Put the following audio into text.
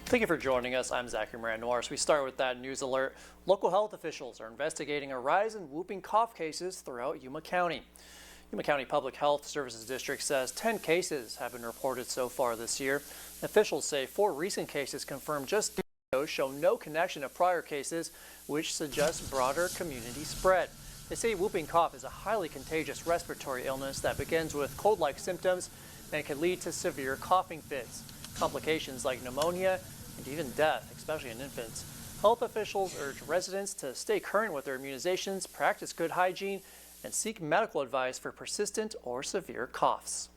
Thank you for joining us. I'm Zachary Moran-Norris. We start with that news alert. Local health officials are investigating a rise in whooping cough cases throughout Yuma County. Yuma County Public Health Services District says 10 cases have been reported so far this year. Officials say 4 recent cases confirmed just those show no connection to prior cases, which suggests broader community spread. They say whooping cough is a highly contagious respiratory illness that begins with cold-like symptoms and can lead to severe coughing fits, complications like pneumonia, and even death, especially in infants. Health officials urge residents to stay current with their immunizations, practice good hygiene, and seek medical advice for persistent or severe coughs.